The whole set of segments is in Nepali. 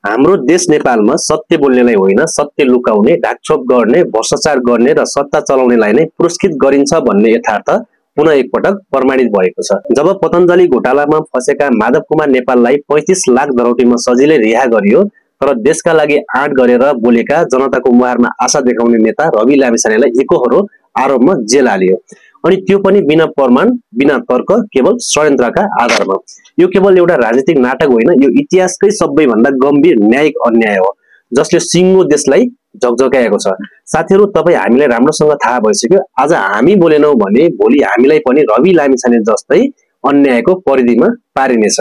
हाम्रो देश नेपालमा सत्य बोल्नेलाई होइन, सत्य लुकाउने, ढाकछोप गर्ने, भ्रष्टाचार गर्ने र सत्ता चलाउनेलाई नै पुरस्कृत गरिन्छ भन्ने यथार्थ पुनः एकपटक प्रमाणित भएको छ। जब पतञ्जलि घोटालामा फसेका माधव कुमार नेपाललाई 35 लाख धरौटीमा सजिलै रिहा गरियो, तर देशका लागि आँट गरेर बोलेका जनताको मुहारमा आशा देखाउने नेता रवि लामिछानेलाई एकोहोरो आरोपमा जेल हालियो, अनि त्यो पनि बिना प्रमाण, बिना तर्क, केवल षड्यन्त्रका आधारमा। यो केवल एउटा राजनीतिक नाटक होइन, यो इतिहासकै सबैभन्दा गम्भीर न्यायिक अन्याय हो जसले सिङ्गो देशलाई झकझकाएको छ। साथीहरू, तपाईँ हामीलाई राम्रोसँग थाहा भइसक्यो, आज हामी बोलेनौँ भने भोलि हामीलाई पनि रवि लामिछाने जस्तै अन्यायको परिधिमा पारिनेछ।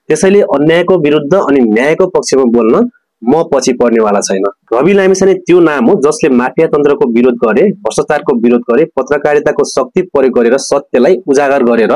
त्यसैले अन्यायको विरुद्ध अनि न्यायको पक्षमा बोल्न म पछि पर्नेवाला छैन। रवि लामिछाने त्यो नाम हो जसले माफिया तन्त्रको विरोध गरे, भ्रष्टाचारको विरोध गरे, पत्रकारिताको शक्ति प्रयोग गरेर सत्यलाई उजागर गरेर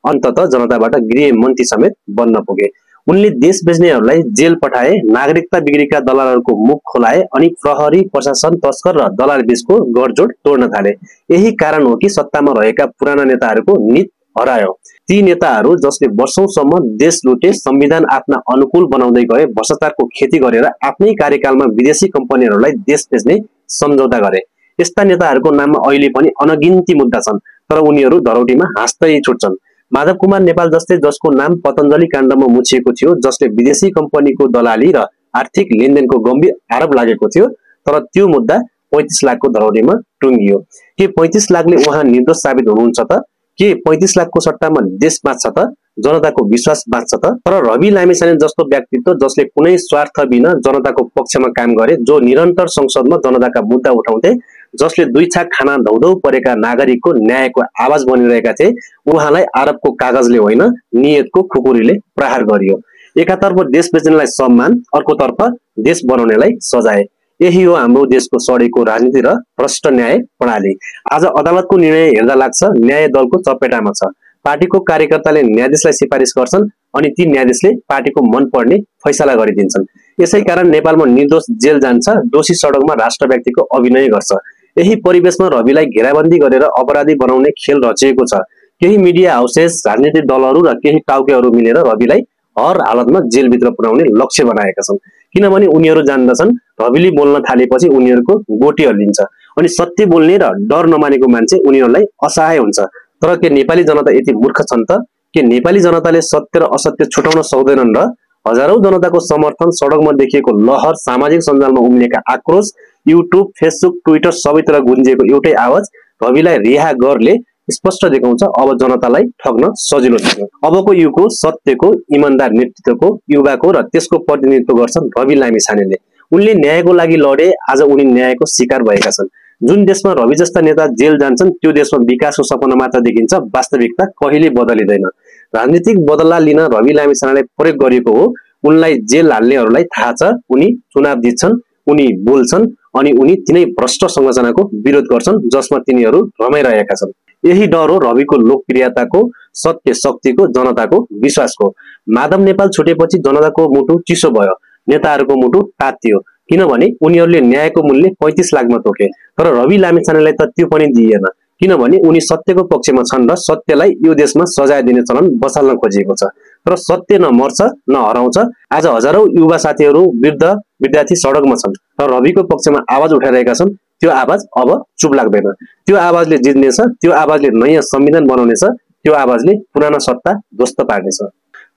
अन्ततः जनताबाट गृहमन्त्री समेत बन्न पुगे। उनले देश बेच्नेहरूलाई जेल पठाए, नागरिकता बिग्रीका दलालहरूको मुख खोलाए अनि प्रहरी, प्रशासन, तस्कर र दलाल बीचको गठजोड तोड्न थाले। यही कारण हो कि सत्तामा रहेका पुराना नेताहरूको नित हरायो। ती नेताहरू जसले वर्षौंसम्म देश लुटे, संविधान आफ्ना अनुकूल बनाउँदै गए, भ्रष्टाचारको खेती गरेर आफ्नै कार्यकालमा विदेशी कम्पनीहरूलाई देश बेच्ने सम्झौता गरे। यस्ता नेताहरूको नाममा अहिले पनि अनगिन्ती मुद्दा छन्, तर उनीहरू धरौटीमा हाँस्दै छुट्छन्। माधव कुमार नेपाल जस्तै, जसको नाम पतञ्जलि काण्डमा मुछिएको थियो, जसले विदेशी कम्पनीको दलाली र आर्थिक लेनदेनको गम्भीर आरोप लागेको थियो, तर त्यो मुद्दा 35 लाखको धरौटीमा टुङ्गियो। के 35 लाखले उहाँ निर्दोष साबित हुनुहुन्छ त? के 35 लाखको सट्टामा देश बाँच्छ त? जनताको विश्वास बाँच्छ त? तर रवि लामिछाने जस्तो व्यक्तित्व जसले कुनै स्वार्थ बिना जनताको पक्षमा काम गरे, जो निरन्तर संसदमा जनताका मुद्दा उठाउँथे, जसले दुई छाक खाना धौधौ परेका नागरिकको न्यायको आवाज बनिरहेका थिए, उहाँलाई आरोपको कागजले होइन, नियतको खुकुरीले प्रहार गरियो। एकातर्फ देश बेच्नेलाई सम्मान, अर्कोतर्फ देश बनाउनेलाई सजाय। यही हो हाम्रो देशको सडेको राजनीति र भ्रष्ट न्याय प्रणाली। आज अदालतको निर्णय हेर्दा लाग्छ न्याय दलको चपेटामा छ। पार्टीको कार्यकर्ताले न्यायाधीशलाई सिफारिस गर्छन् अनि ती न्यायाधीशले पार्टीको मन पर्ने फैसला गरिदिन्छन्। यसै कारण नेपालमा निर्दोष जेल जान्छ, दोषी सडकमा राष्ट्र व्यक्तिको अभिनय गर्छ। यही परिवेशमा रविलाई घेराबन्दी गरेर अपराधी बनाउने खेल रचिएको छ। केही मिडिया हाउसेस, राजनीतिक दलहरू र केही टाउकेहरू मिलेर रविलाई हर हालतमा जेलभित्र पुर्याउने लक्ष्य बनाएका छन्, किनभने उनीहरू जान्दछन् रविले बोल्न थालेपछि उनीहरूको गोटी हल्लिन्छ अनि सत्य बोल्ने र डर नमानेको मान्छे उनीहरूलाई असहाय हुन्छ। तर के नेपाली जनता यति मूर्ख छन् त? के नेपाली जनताले सत्य र असत्य छुटाउन सक्दैनन् र? हजारौं जनताको समर्थन, सडकमा देखिएको लहर, सामाजिक सञ्जालमा उम्लेका आक्रोश, युट्युब, फेसबुक, ट्विटर सबैतिर गुन्जिएको एउटै आवाज रविलाई रिहा गर्ले स्पष्ट देखाउँछ अब जनतालाई ठग्न सजिलो छैन। अबको युगको सत्यको, इमानदार नेतृत्वको, युवाको र त्यसको प्रतिनिधित्व गर्छन् रवि लामिछानेले। उनले न्यायको लागि लडे, आज उनी न्यायको शिकार भएका छन्। जुन देशमा रवि जस्ता नेता जेल जान्छन् त्यो देशमा विकासको सपना मात्र देखिन्छ, वास्तविकता कहिले बदलिँदैन। राजनीतिक बदला लिन रवि लामिछानेलाई प्रयोग गरिएको हो। उनलाई जेल हाल्नेहरूलाई थाहा छ उनी चुनाव जित्छन्, उनी बोल्छन् अनि उनी तिनै भ्रष्ट संरचनाको विरोध गर्छन् जसमा तिनीहरू रमाइरहेका छन्। यही डर हो रविको लोकप्रियताको, सत्य शक्तिको, जनताको विश्वासको। माधव नेपाल छुटेपछि जनताको मुटु चिसो भयो, नेताहरूको मुटु तातियो, किनभने उनीहरूले न्यायको मूल्य 35 लाखमा तोके। तर रवि लामिछानेलाई त त्यो पनि दिइएन, किनभने उनी सत्यको पक्षमा छन् र सत्यलाई यो देशमा सजाय दिने चलन बसाल्न खोजिएको छ। तर सत्य न मर्छ न हराउँछ। आज हजारौं युवा साथीहरू, वृद्ध, विद्यार्थी सडकमा छन् र रविको पक्षमा आवाज उठाइरहेका छन्। त्यो आवाज अब चुप लाग्दैन। त्यो आवाजले जित्नेछ, त्यो आवाजले नयाँ संविधान बनाउनेछ, त्यो आवाजले पुराना सत्ता ध्वस्त पार्नेछ।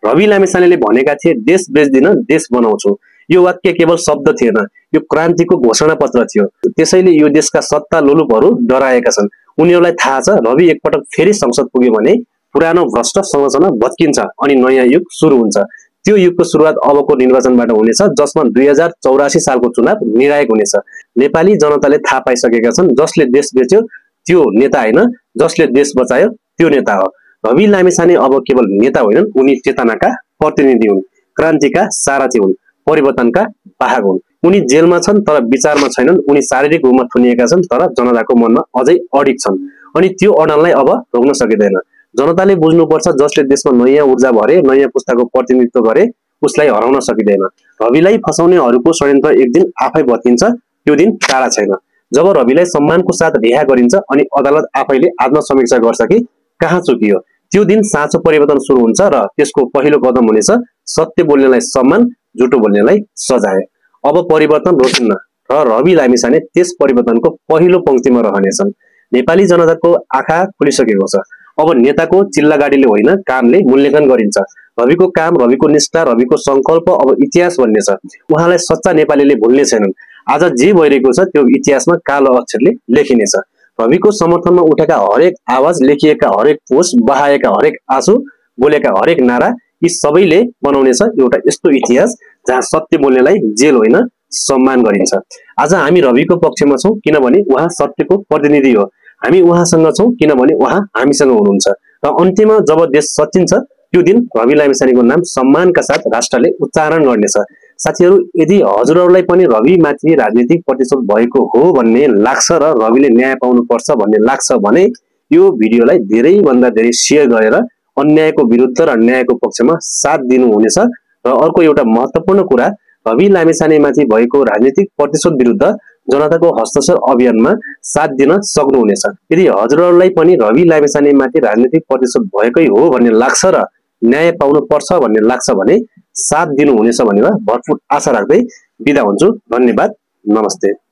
रवि लामिछानेले भनेका थिए, देश बेच्दिन, देश बनाउँछु। यो वाक्य केवल शब्द थिएन, यो क्रान्तिको घोषणा पत्र थियो। त्यसैले यो देशका सत्ता लोलुपहरू डराएका छन्। उनीहरूलाई थाहा छ रवि एकपटक फेरि संसद पुग्यो भने पुरानो भ्रष्ट संरचना भत्किन्छ अनि नयाँ युग सुरु हुन्छ। त्यो युगको सुरुवात अबको निर्वाचनबाट हुनेछ, जसमा 2084 सालको चुनाव निर्णायक हुनेछ। नेपाली जनताले थाहा पाइसकेका छन् जसले देश बेच्यो त्यो नेता होइन, जसले देश बचायो त्यो नेता हो। रवि लामिछाने अब केवल नेता होइनन्, उनी चेतनाका प्रतिनिधि हुन्, क्रान्तिका सारथी हुन्, परिवर्तनका वाहक हुन्। उनी जेलमा छन् तर विचारमा छैनन्। उनी शारीरिक रूपमा थुनिएका छन् तर जनताको मनमा अझै अडिग छन् अनि त्यो अडनलाई अब रोक्न सकिँदैन। जनताले बुझ्नुपर्छ, जसले देशमा नयाँ ऊर्जा भरे, नयाँ पुस्ताको प्रतिनिधित्व गरे, उसलाई हराउन सकिँदैन। रविलाई फसाउनेहरूको षड्यन्त्र एक दिन आफै भत्किन्छ, त्यो दिन टाढा छैन। जब रविलाई सम्मानको साथ रिहा गरिन्छ अनि अदालत आफैले आत्मसमीक्षा गर्छ कि कहाँ चुकियो, त्यो दिन साँचो परिवर्तन सुरु हुन्छ र त्यसको पहिलो कदम हुनेछ सत्य बोल्नेलाई सम्मान, झुटो बोल्नेलाई सजाय। अब परिवर्तन रोकिन्न र रवि लामिछाने त्यस परिवर्तनको पहिलो पंक्तिमा रहनेछन्। नेपाली जनताको आँखा खुलिसकेको छ। अब नेताको चिल्लागाडीले होइन, कामले मूल्याङ्कन गरिन्छ। रविको काम, रविको निष्ठा, रविको संकल्प अब इतिहास बन्नेछ। उहाँलाई सच्चा नेपालीले भुल्ने छैनन्। आज जे भइरहेको छ त्यो इतिहासमा कालो अक्षरले लेखिनेछ। रविको समर्थनमा उठेका हरेक आवाज, लेखिएका हरेक पोस्ट, बहाएका हरेक आँसु, बोलेका हरेक नारा, यी सबैले बनाउनेछ एउटा यस्तो इतिहास जहाँ सत्य बोल्नेलाई जेल होइन, सम्मान गरिन्छ। आज हामी रविको पक्षमा छौं किनभने उहाँ सत्यको प्रतिनिधि हो। हामी उहाँसँग छौं किनभने उहाँ हामीसँग हुनुहुन्छ। र अन्त्यमा जब देश सचिन्छ त्यो दिन रवि लामिछानेको नाम सम्मानका साथ राष्ट्रले उच्चारण गर्नेछ। साथीहरू, यदि हजुरहरूलाई पनि रविमाथि राजनीतिक प्रतिशोध भएको हो भन्ने लाग्छ र रविले न्याय पाउनुपर्छ भन्ने लाग्छ भने यो भिडियोलाई धेरैभन्दा धेरै शेयर गरेर अन्यायको विरुद्ध र न्यायको पक्षमा साथ दिनुहुनेछ। र अर्को एउटा महत्त्वपूर्ण कुरा, रवि लामिछानेमाथि भएको राजनीतिक प्रतिशोध विरुद्ध जनताको हस्ताक्षर अभियानमा साथ दिन सक्नुहुनेछ। यदि हजुरहरूलाई पनि रवि लामिछानेमाथि राजनीतिक प्रतिशोध भएकै हो भन्ने लाग्छ र न्याय पाउनुपर्छ भन्ने लाग्छ भने साथ दिनुहुनेछ भनेर भरपूर आशा राख्दै बिदा हुन्छु। धन्यवाद। नमस्ते।